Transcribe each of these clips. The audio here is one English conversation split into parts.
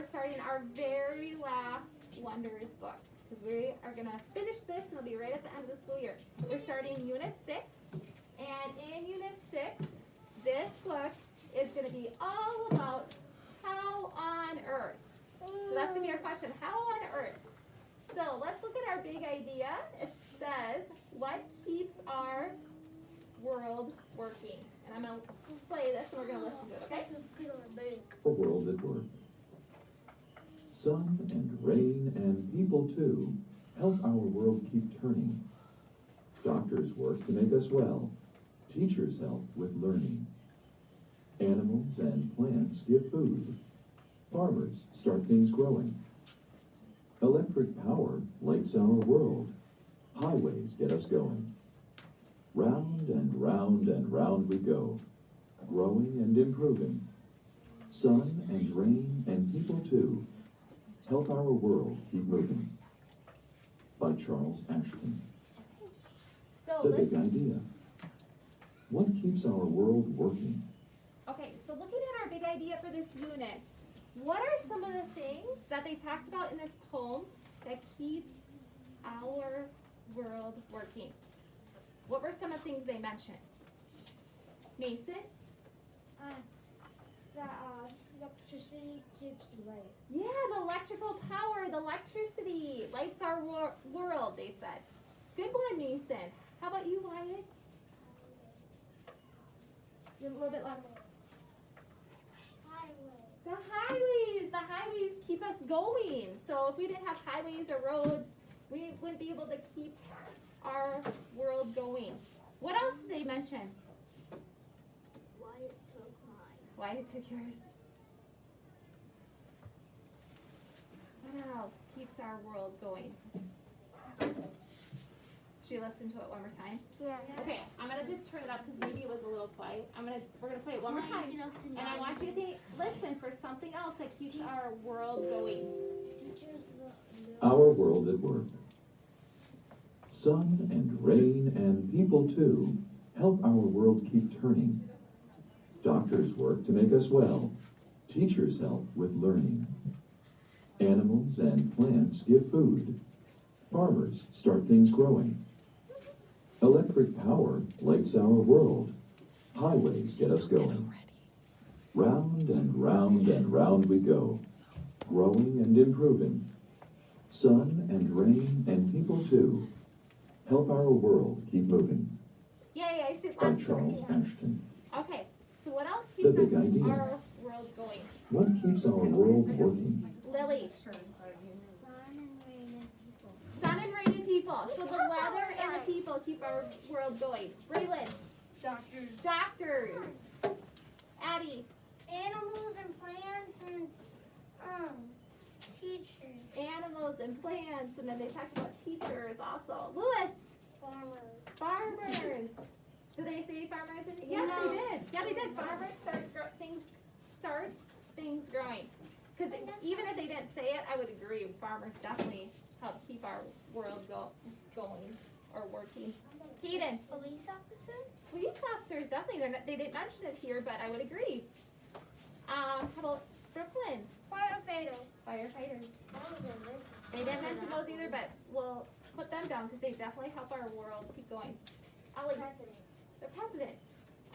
we're starting our very last Wonders book, because we are going to finish this and it'll be right at the end of the school year. We're starting Unit 6, and in Unit 6, this book is going to be all about how on earth. So that's going to be our question, how on earth? So let's look at our big idea. It says, what keeps our world working? And I'm going to play this and we're going to listen to it, okay? A world at work. Sun and rain and people too help our world keep turning. Doctors work to make us well. Teachers help with learning. Animals and plants give food. Farmers start things growing. Electric power lights our world. Highways get us going. Round and round we go, growing and improving. Sun and rain and people too help our world keep moving. By Charles Ashton. So The Big Idea. What keeps our world working? okay, so looking at our big idea for this unit, what are some of the things that they talked about in this poem that keeps our world working? What were some of the things they mentioned? Mason? Electricity keeps light. Yeah, the electrical power, the electricity lights our world, they said. Good one, Mason. How about you, Wyatt? You're a little bit louder. The highways keep us going. So if we didn't have highways or roads, we wouldn't be able to keep our world going. What else did they mention? Wyatt took mine. Wyatt took yours. What else keeps our world going? Should you listen to it one more time? Yeah. Okay, I'm gonna just turn it up because maybe it was a little quiet. We're gonna play it one more time. And I want you to listen for something else that keeps our world going. Our world at work. Sun and rain and people too help our world keep turning. Doctors work to make us well. Teachers help with learning. Animals and plants give food. Farmers start things growing. Electric power lights our world. Highways get us going. Round and round we go, growing and improving. Sun and rain and people too help our world keep moving. Yay, I see By lots of Charles hands. Ashton. Okay, so what else The keeps Big Idea. our world going? What keeps our world working? Lily. Sun and rain and people. Sun and rain and people. So the weather and the people keep our world going. Braylon. Doctors. Doctors. Addie. Animals and plants and teachers. Animals and plants. And then they talked about teachers also. Lewis. Farmers. Farmers. Did they say farmers? Yes, No. they did. Yeah, they did. Farmers start things growing. Because even if they didn't say it, I would agree. Farmers definitely help keep our world going or working. Hayden. Police officers. Police officers, definitely. They didn't mention it here, but I would agree. How about Brooklyn? Firefighters. Firefighters. They didn't mention those either, but we'll put them down because they definitely help our world keep going. Ellie, President. the president.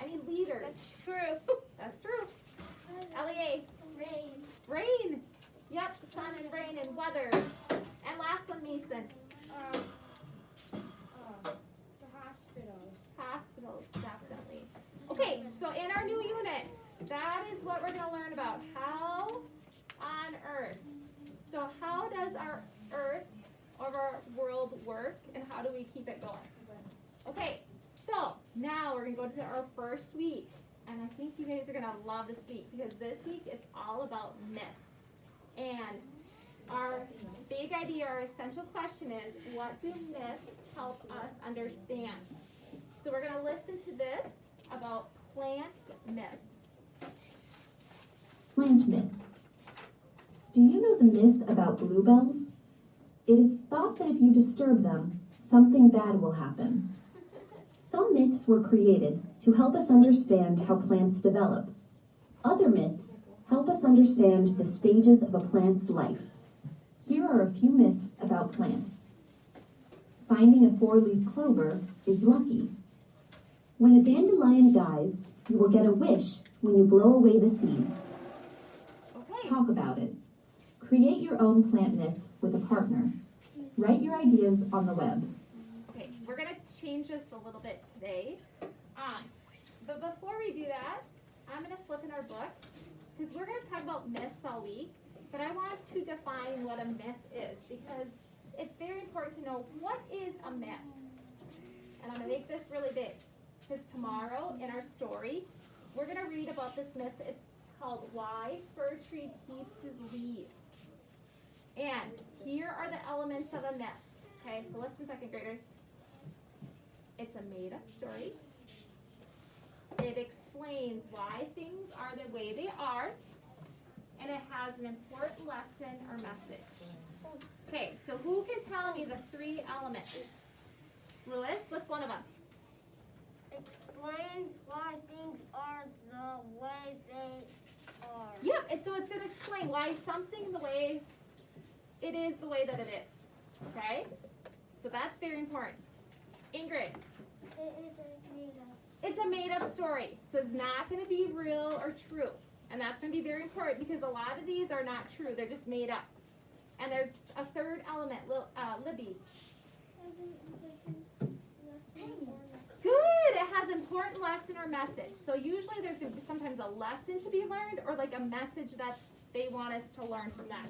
I mean leaders. That's true. That's true. LEA. Rain. Rain. Yep, sun and rain and weather. And last one, Mason. The hospitals. Hospitals, definitely. Okay, so in our new unit, that is what we're going to learn about. How on earth. So how does our earth or our world work and how do we keep it going? Okay, so now we're going to go to our first week. And I think you guys are going to love this week because this week it's all about myths. And our big idea, our essential question is, what do myths help us understand? So we're going to listen to this about plant myths. Plant myths. Do you know the myth about bluebells? It is thought that if you disturb them, something bad will happen. Some myths were created to help us understand how plants develop. Other myths help us understand the stages of a plant's life. Here are a few myths about plants. Finding a four-leaf clover is lucky. When a dandelion dies, you will get a wish when you blow away the seeds. Okay. Talk about it. Create your own plant myths with a partner. Write your ideas on the web. Okay, we're gonna change this a little bit today. But before we do that, I'm gonna flip in our book, because we're gonna talk about myths all week, but I want to define what a myth is, because it's very important to know what is a myth. And I'm gonna make this really big, because tomorrow in our story, we're gonna read about this myth. It's called Why Fir Tree Keeps His Leaves. And here are the elements of a myth. Okay, so listen, second graders. It's a made-up story. It explains why things are the way they are, and it has an important lesson or message. Okay, so who can tell me the three elements? Lewis, what's one of them? Explains why things are the way they are. Yep, and so it's going to explain why something the way it is the way that it is. Okay? So that's very important. Ingrid, It is a made-up. it's a made-up story, so it's not going to be real or true. And that's going to be very important because a lot of these are not true. They're just made up. And there's a third element, Libby. Good. It has important lesson or message. So usually there's going to be sometimes a lesson to be learned or like a message that they want us to learn from that.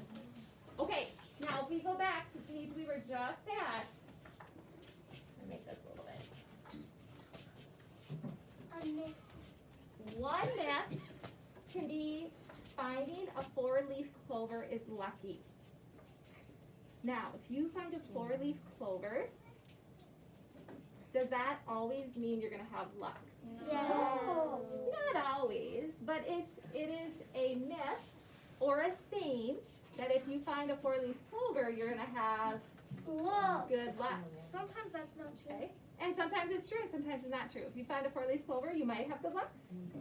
Okay. Now if we go back to the page we were just at, let me make this a little bit. One myth can be finding a four-leaf clover is lucky. Now, if you find a four-leaf clover, does that always mean you're going to have luck? No. Not always, but it is a myth or a saying that if you find a four-leaf clover, you're going to have Whoa. good luck. Sometimes that's not true. Okay? And sometimes it's true and sometimes it's not true. If you find a four-leaf clover, you might have good luck.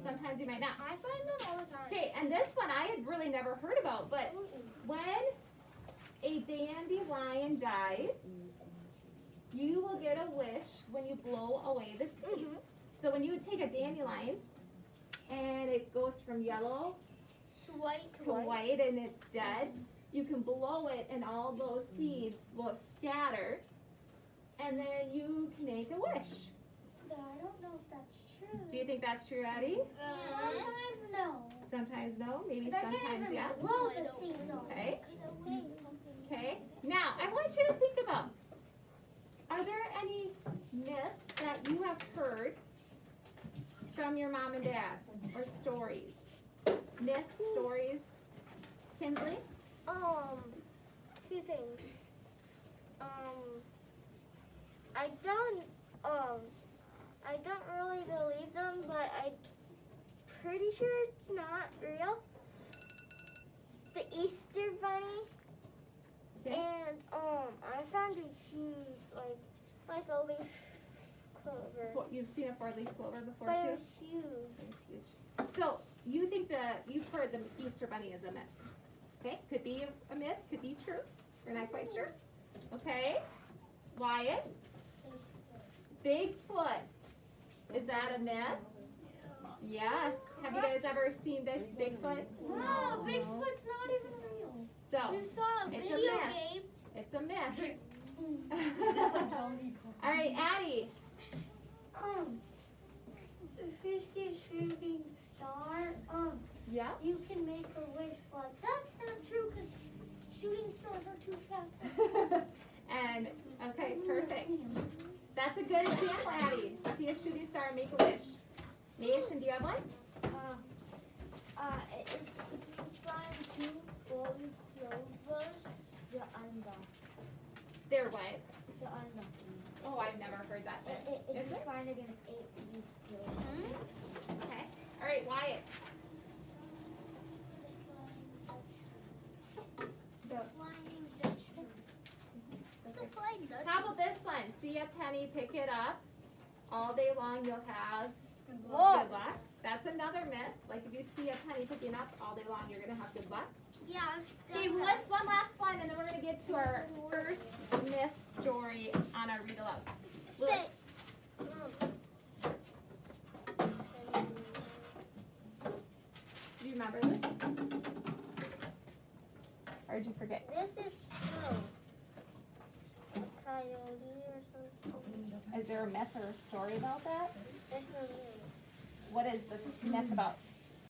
Sometimes you might not. I find them all the time. Okay, and this one I had really never heard about, but when a dandelion dies, you will get a wish when you blow away the seeds. So when you would take a dandelion and it goes from yellow To white. to white and it's dead, you can blow it and all those seeds will scatter and then you can make a wish. No, I don't know if that's true. Do you think that's true, Addie? Sometimes no. Sometimes no, maybe I can't sometimes even yes. blow the seeds on. Okay. Okay, now I want you to think about, are there any myths that you have heard from your mom and dad or stories? Myths, stories? Kinsley? Two things. I don't really believe them, but I'm pretty sure it's not real. The Easter Bunny. Okay. And I found a huge like a leaf clover. You've seen a four-leaf clover before But it too? was huge. It was huge. So you think that you've heard the Easter Bunny is a myth? Okay, could be a myth, could be true. We're not quite sure. Okay, Wyatt? Bigfoot. Is that a myth? Yes. Have you guys ever seen Bigfoot? No, Bigfoot's not even real. So, We saw a It's a video myth. game. it's a myth. All right, Addie. If you see a shooting star, Yeah? you can make a wish, but that's not true because shooting stars are too fast. And, okay, perfect. That's a good example, Addie. See a shooting star and make a wish. Mason, do you have one? If you find two four-leaf clovers, you're unlucky. They're what? You're unlucky. Oh, I've never heard that myth. If Is you it? find again 8-leaf clovers. Okay. All right, Wyatt. Flying Dutchman. The Flying Dutchman. How about this one? See a penny, pick it up. All day long you'll have Whoa. good luck. That's another myth. Like if you see a penny picking up all day long, you're gonna have good luck. Yeah. Okay, list one last one, and then we're gonna get to our first myth story on our read aloud. Lewis. Do you remember this? Or did you forget? This is coyote or something. Is there a myth or a story about that? This is What is this myth about